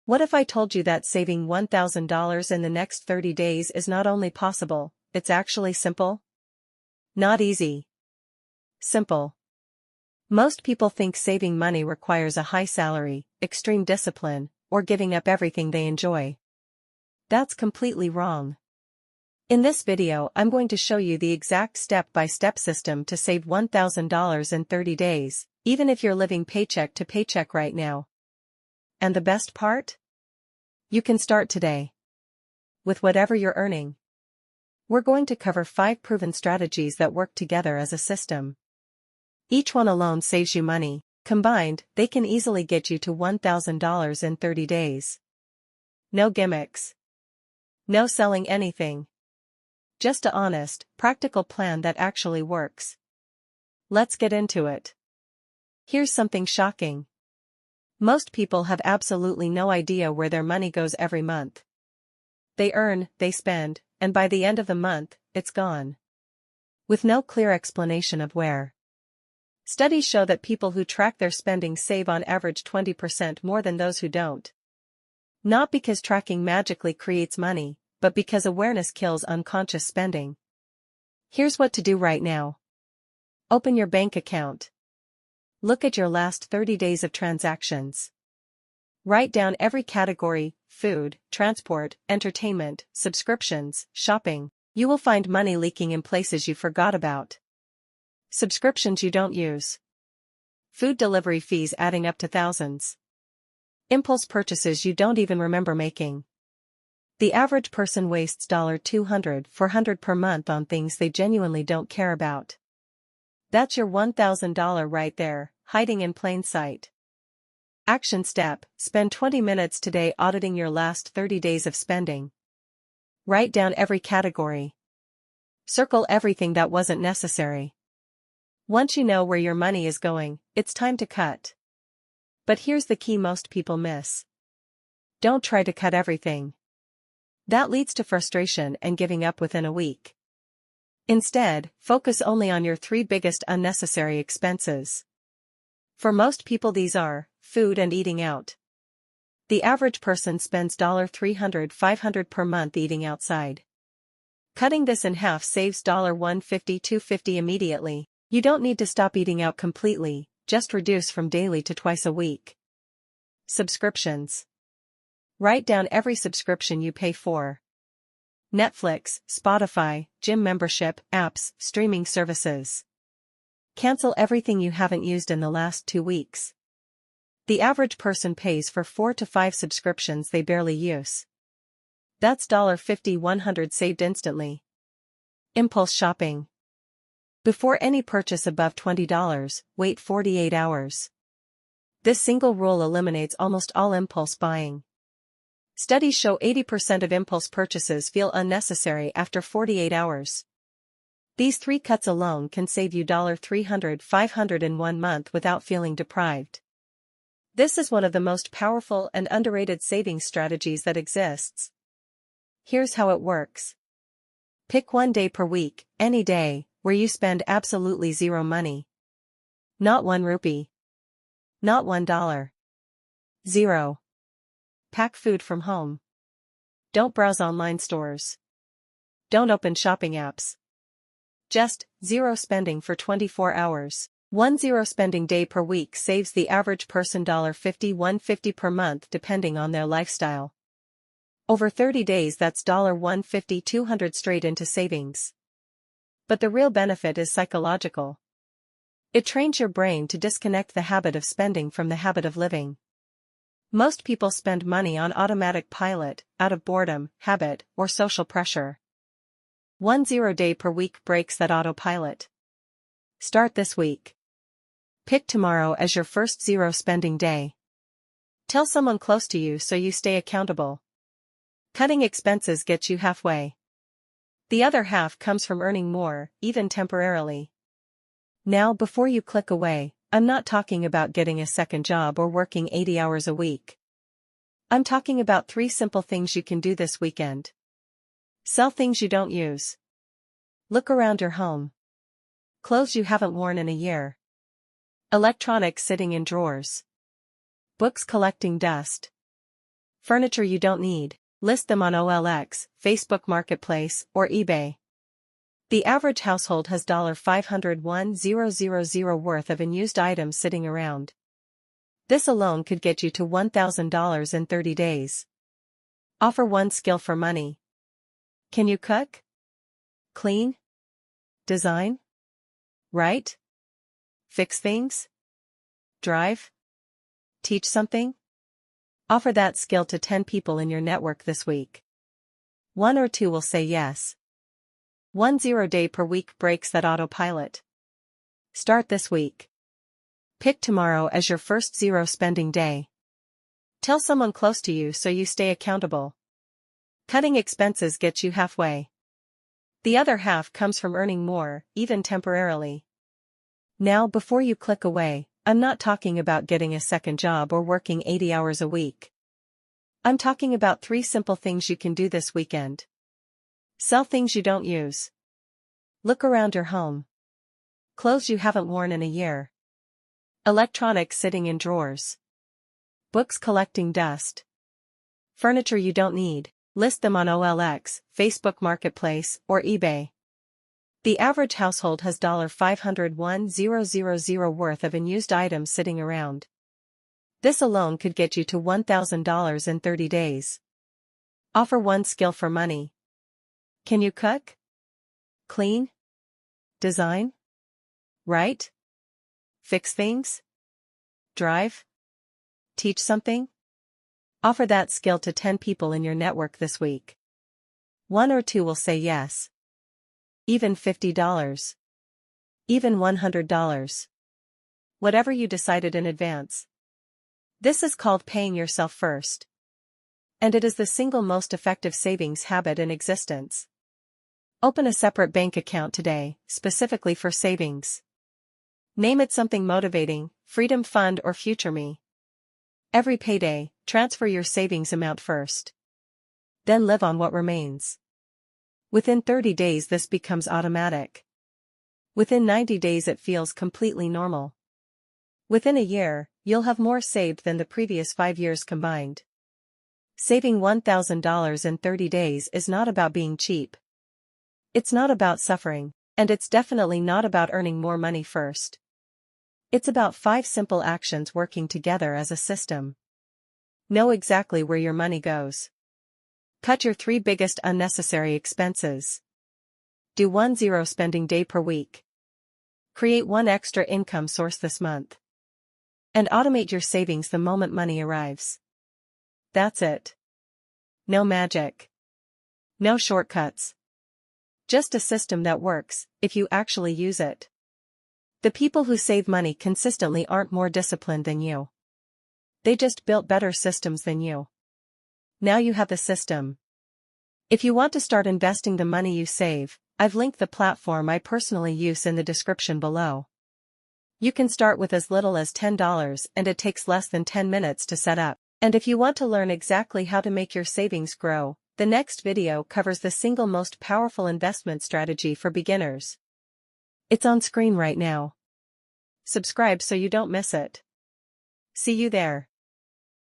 What if I told you that saving $1,000 in the next 30 days is not only possible, it's actually simple? Not easy. Simple. Most people think saving money requires a high salary, extreme discipline, or giving up everything they enjoy. That's completely wrong. In this video, I'm going to show you the exact step-by-step system to save $1,000 in 30 days, even if you're living paycheck to paycheck right now. And the best part? You can start today. With whatever you're earning. We're going to cover 5 proven strategies that work together as a system. Each one alone saves you money. Combined, they can easily get you to $1,000 in 30 days. No gimmicks. No selling anything. Just an honest, practical plan that actually works. Let's get into it. Here's something shocking. Most people have absolutely no idea where their money goes every month. They earn, they spend, and by the end of the month, it's gone. With no clear explanation of where. Studies show that people who track their spending save on average 20% more than those who don't. Not because tracking magically creates money, but because awareness kills unconscious spending. Here's what to do right now. Open your bank account. Look at your last 30 days of transactions. Write down every category: food, transport, entertainment, subscriptions, shopping. You will find money leaking in places you forgot about. Subscriptions you don't use. Food delivery fees adding up to thousands. Impulse purchases you don't even remember making. The average person wastes $200–400 per month on things they genuinely don't care about. That's your $1,000 right there, hiding in plain sight. Action step: spend 20 minutes today auditing your last 30 days of spending. Write down every category. Circle everything that wasn't necessary. Once you know where your money is going, it's time to cut. But here's the key most people miss. Don't try to cut everything. That leads to frustration and giving up within a week. Instead, focus only on your 3 biggest unnecessary expenses. For most people these are food and eating out. The average person spends $300–500 per month eating outside. Cutting this in half saves $150–250 immediately. You don't need to stop eating out completely, just reduce from daily to twice a week. Subscriptions. Write down every subscription you pay for. Netflix, Spotify, gym membership, apps, streaming services. Cancel everything you haven't used in the last 2 weeks. The average person pays for 4 to 5 subscriptions they barely use. That's $50–100 saved instantly. Impulse shopping. Before any purchase above $20, wait 48 hours. This single rule eliminates almost all impulse buying. Studies show 80% of impulse purchases feel unnecessary after 48 hours. These 3 cuts alone can save you $300–500 in 1 month without feeling deprived. This is one of the most powerful and underrated savings strategies that exists. Here's how it works. Pick 1 day per week, any day, where you spend absolutely zero money. Not 1 rupee. Not $1. 0. Pack food from home. Don't browse online stores. Don't open shopping apps. Just, zero spending for 24 hours. 1 zero spending day per week saves the average person $50–150 per month depending on their lifestyle. Over 30 days that's $150–200 straight into savings. But the real benefit is psychological. It trains your brain to disconnect the habit of spending from the habit of living. Most people spend money on automatic pilot, out of boredom, habit, or social pressure. 1 0 day per week breaks that autopilot. Start this week. Pick tomorrow as your first zero spending day. Tell someone close to you so you stay accountable. Cutting expenses gets you halfway. The other half comes from earning more, even temporarily. Now, before you click away, I'm not talking about getting a second job or working 80 hours a week. I'm talking about 3 simple things you can do this weekend. Sell things you don't use. Look around your home. Clothes you haven't worn in a year. Electronics sitting in drawers. Books collecting dust. Furniture you don't need. List them on OLX, Facebook Marketplace, or eBay. The average household has $501,000 worth of unused items sitting around. This alone could get you to $1,000 in 30 days. Offer one skill for money. Can you cook? Clean? Design? Write? Fix things? Drive? Teach something? Offer that skill to 10 people in your network this week. 1 or 2 will say yes. 1 0-day per week breaks that autopilot. Start this week. Pick tomorrow as your first zero spending day. Tell someone close to you so you stay accountable. Cutting expenses gets you halfway. The other half comes from earning more, even temporarily. Now, before you click away, I'm not talking about getting a second job or working 80 hours a week. I'm talking about 3 simple things you can do this weekend. Sell things you don't use. Look around your home. Clothes you haven't worn in a year. Electronics sitting in drawers. Books collecting dust. Furniture you don't need. List them on OLX, Facebook Marketplace, or eBay. The average household has $501,000 worth of unused items sitting around. This alone could get you to $1,000 in 30 days. Offer one skill for money. Can you cook? Clean? Design? Write? Fix things? Drive? Teach something? Offer that skill to 10 people in your network this week. 1 or 2 will say yes. Even $50. Even $100. Whatever you decided in advance. This is called paying yourself first. And it is the single most effective savings habit in existence. Open a separate bank account today, specifically for savings. Name it something motivating, Freedom Fund or Future Me. Every payday, transfer your savings amount first. Then live on what remains. Within 30 days this becomes automatic. Within 90 days it feels completely normal. Within a year, you'll have more saved than the previous 5 years combined. Saving $1,000 in 30 days is not about being cheap. It's not about suffering, and it's definitely not about earning more money first. It's about 5 simple actions working together as a system. Know exactly where your money goes. Cut your 3 biggest unnecessary expenses. Do 1 zero spending day per week. Create 1 extra income source this month. And automate your savings the moment money arrives. That's it. No magic. No shortcuts. Just a system that works, if you actually use it. The people who save money consistently aren't more disciplined than you. They just built better systems than you. Now you have the system. If you want to start investing the money you save, I've linked the platform I personally use in the description below. You can start with as little as $10 and it takes less than 10 minutes to set up. And if you want to learn exactly how to make your savings grow, the next video covers the single most powerful investment strategy for beginners. It's on screen right now. Subscribe so you don't miss it. See you there.